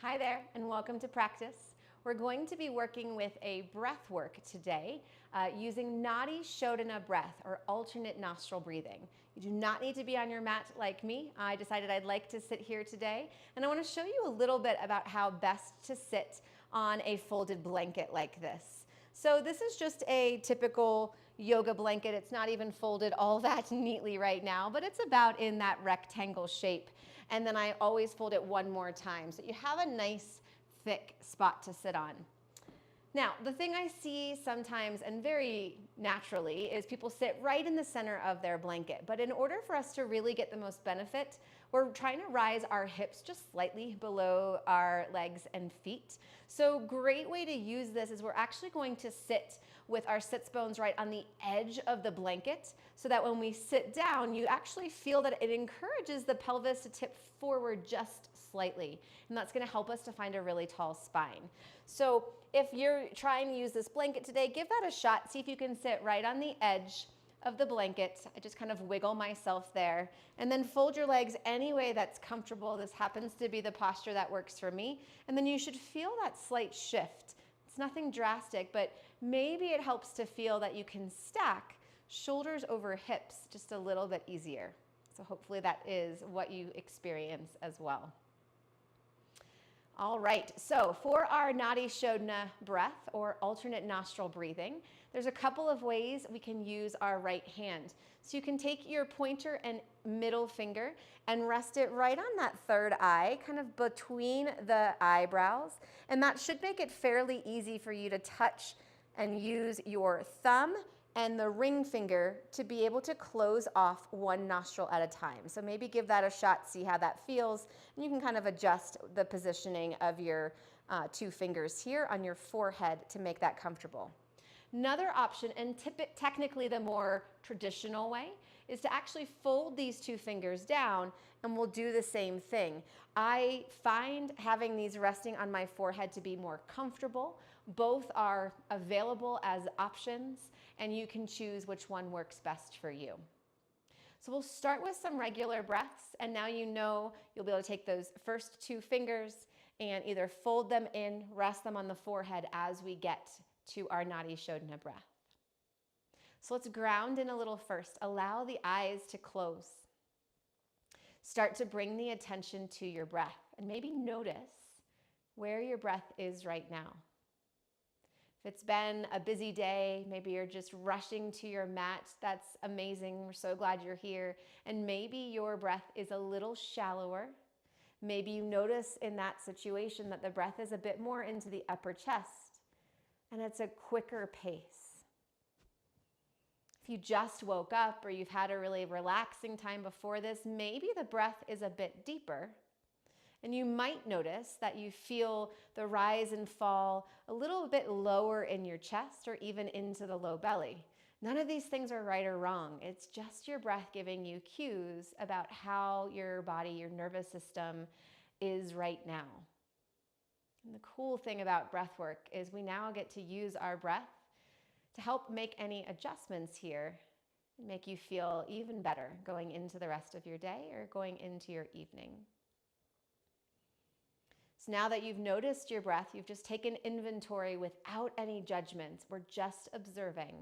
Hi there, and welcome to practice. We're going to be working with a breath work today using Nadi Shodhana breath, or alternate nostril breathing. You do not need to be on your mat like me. I decided I'd like to sit here today, and I want to show you a little bit about how best to sit on a folded blanket like this. So this is just a typical yoga blanket. It's not even folded all that neatly right now, but it's about in that rectangle shape. And then I always fold it one more time so you have a nice thick spot to sit on. Now, the thing I see sometimes and very naturally is people sit right in the center of their blanket. But in order for us to really get the most benefit, we're trying to rise our hips just slightly below our legs and feet. So great way to use this is we're actually going to sit with our sits bones right on the edge of the blanket so that when we sit down, you actually feel that it encourages the pelvis to tip forward just slightly. And that's gonna help us to find a really tall spine. So if you're trying to use this blanket today, give that a shot. See if you can sit right on the edge of the blanket. I just kind of wiggle myself there, and then fold your legs any way that's comfortable. This happens to be the posture that works for me. And then you should feel that slight shift. It's nothing drastic, but maybe it helps to feel that you can stack shoulders over hips just a little bit easier. So hopefully that is what you experience as well. All right, so for our Nadi Shodhana breath, or alternate nostril breathing, there's a couple of ways we can use our right hand. So you can take your pointer and middle finger and rest it right on that third eye, kind of between the eyebrows. And that should make it fairly easy for you to touch and use your thumb and the ring finger to be able to close off one nostril at a time. So maybe give that a shot, see how that feels, and you can kind of adjust the positioning of your two fingers here on your forehead to make that comfortable. Another option, and technically the more traditional way, is to actually fold these two fingers down, and we'll do the same thing. I find having these resting on my forehead to be more comfortable. Both are available as options, and you can choose which one works best for you. So we'll start with some regular breaths, and now you know you'll be able to take those first two fingers and either fold them in, rest them on the forehead as we get to our Nadi Shodhana breath. So let's ground in a little first. Allow the eyes to close. Start to bring the attention to your breath, and maybe notice where your breath is right now. If it's been a busy day, maybe you're just rushing to your mat, that's amazing. We're so glad you're here. And maybe your breath is a little shallower. Maybe you notice in that situation that the breath is a bit more into the upper chest, and it's a quicker pace. If you just woke up or you've had a really relaxing time before this, maybe the breath is a bit deeper. And you might notice that you feel the rise and fall a little bit lower in your chest or even into the low belly. None of these things are right or wrong. It's just your breath giving you cues about how your body, your nervous system is right now. And the cool thing about breath work is we now get to use our breath to help make any adjustments here and make you feel even better going into the rest of your day or going into your evening. So now that you've noticed your breath, you've just taken inventory without any judgments. We're just observing.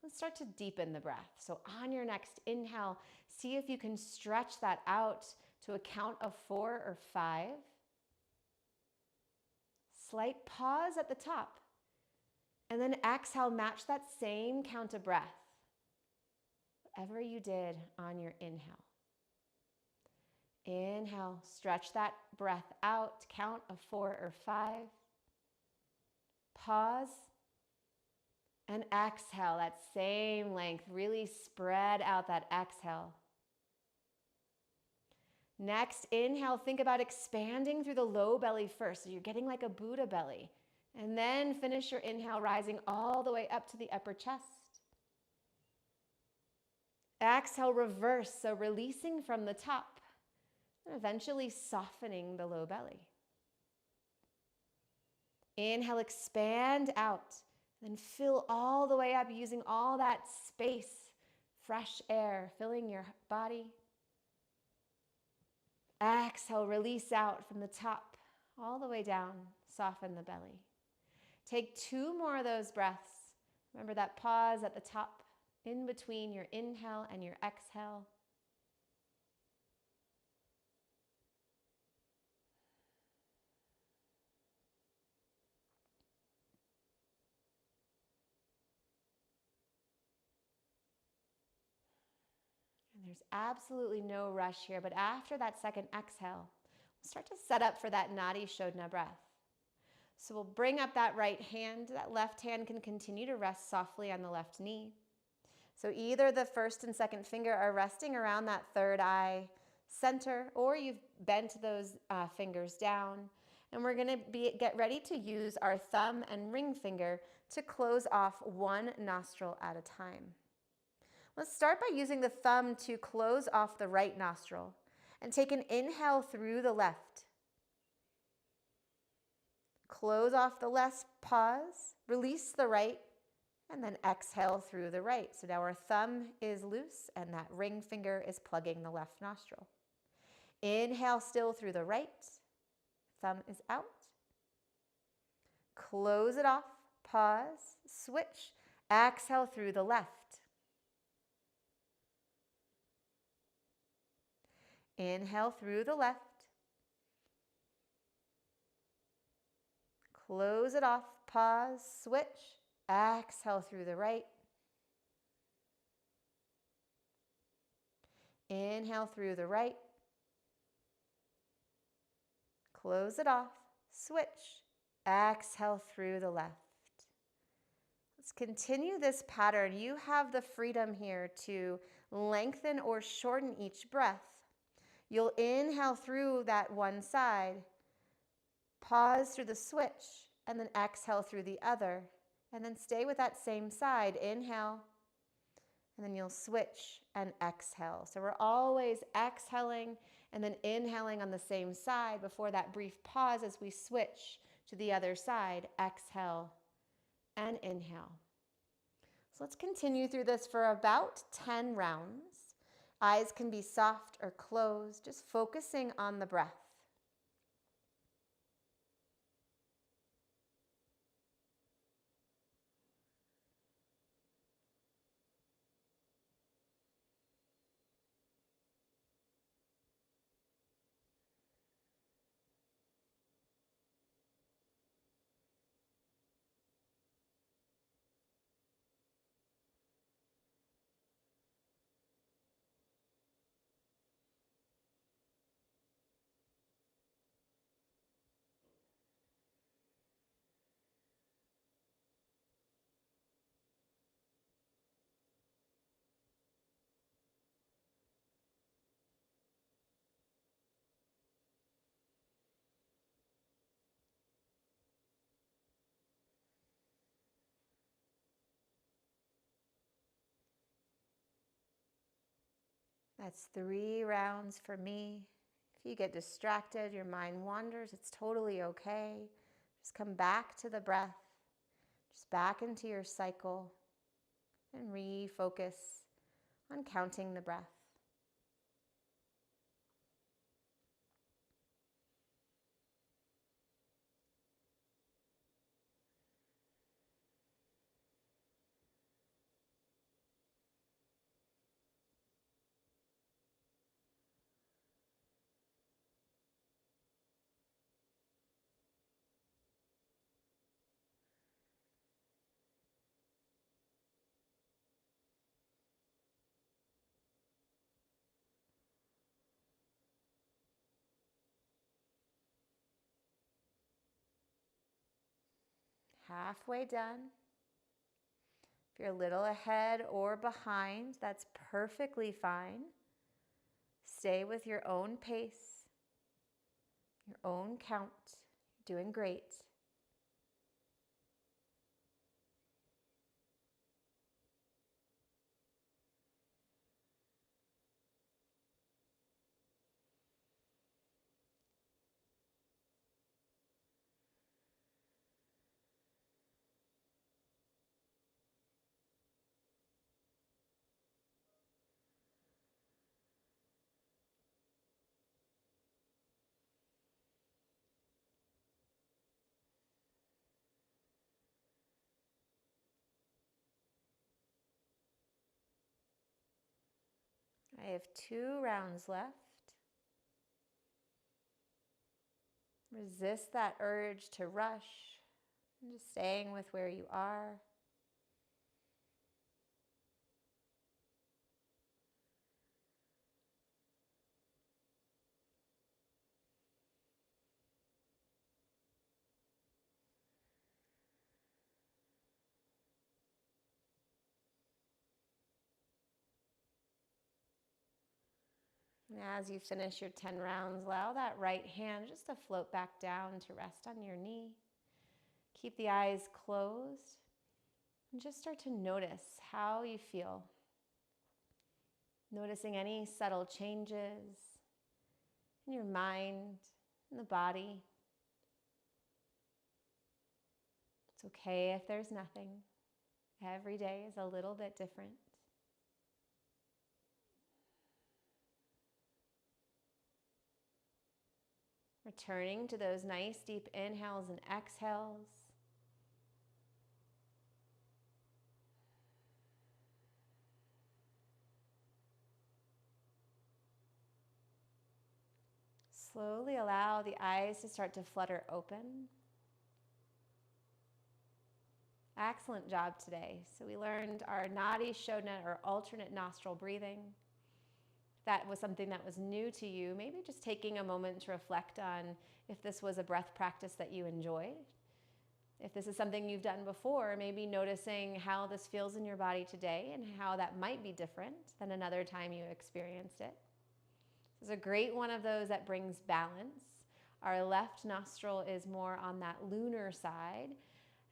Let's start to deepen the breath. So on your next inhale, see if you can stretch that out to a count of 4 or 5. Slight pause at the top. And then exhale, match that same count of breath. Whatever you did on your inhale. Inhale, stretch that breath out, count of 4 or 5. Pause, and exhale, that same length. Really spread out that exhale. Next, inhale, think about expanding through the low belly first. So you're getting like a Buddha belly. And then finish your inhale, rising all the way up to the upper chest. Exhale, reverse, so releasing from the top. And eventually softening the low belly. Inhale, expand out, then fill all the way up using all that space, fresh air filling your body. Exhale, release out from the top, all the way down, soften the belly. Take 2 more of those breaths. Remember that pause at the top, in between your inhale and your exhale. And there's absolutely no rush here, but after that second exhale, we'll start to set up for that Nadi Shodhana breath. So we'll bring up that right hand. That left hand can continue to rest softly on the left knee. So either the first and second finger are resting around that third eye center, or you've bent those fingers down. And we're going to get ready to use our thumb and ring finger to close off one nostril at a time. Let's start by using the thumb to close off the right nostril and take an inhale through the left. Close off the left, pause, release the right, and then exhale through the right. So now our thumb is loose and that ring finger is plugging the left nostril. Inhale still through the right, thumb is out. Close it off, pause, switch, exhale through the left. Inhale through the left. Close it off, pause, switch, exhale through the right. Inhale through the right. Close it off, switch, exhale through the left. Let's continue this pattern. You have the freedom here to lengthen or shorten each breath. You'll inhale through that one side, pause through the switch, and then exhale through the other. And then stay with that same side. Inhale, and then you'll switch and exhale. So we're always exhaling and then inhaling on the same side before that brief pause as we switch to the other side. Exhale and inhale. So let's continue through this for about 10 rounds. Eyes can be soft or closed, just focusing on the breath. That's 3 rounds for me. If you get distracted, your mind wanders, it's totally okay. Just come back to the breath, just back into your cycle, and refocus on counting the breath. Halfway done. If you're a little ahead or behind, that's perfectly fine. Stay with your own pace, your own count. You're doing great. I have 2 rounds left. Resist that urge to rush, and just staying with where you are. And as you finish your 10 rounds, allow that right hand just to float back down to rest on your knee. Keep the eyes closed and just start to notice how you feel. Noticing any subtle changes in your mind, in the body. It's okay if there's nothing. Every day is a little bit different. Returning to those nice deep inhales and exhales. Slowly allow the eyes to start to flutter open. Excellent job today. So we learned our Nadi, Shodhana, or alternate nostril breathing. If that was something that was new to you, maybe just taking a moment to reflect on if this was a breath practice that you enjoyed. If this is something you've done before, maybe noticing how this feels in your body today and how that might be different than another time you experienced it. This is a great one of those that brings balance. Our left nostril is more on that lunar side,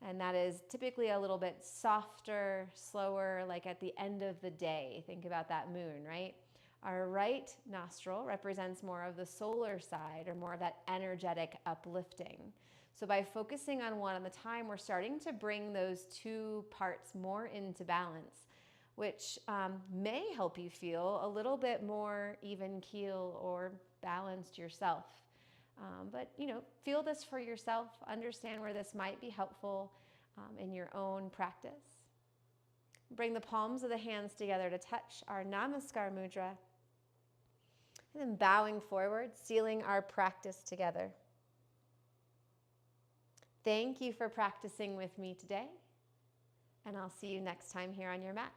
and that is typically a little bit softer, slower, like at the end of the day. Think about that moon, right? Our right nostril represents more of the solar side, or more of that energetic uplifting. So by focusing on one at a time, we're starting to bring those 2 parts more into balance, which may help you feel a little bit more even keel or balanced yourself. But feel this for yourself. Understand where this might be helpful in your own practice. Bring the palms of the hands together to touch our Namaskar mudra. And then bowing forward, sealing our practice together. Thank you for practicing with me today. And I'll see you next time here on your mat.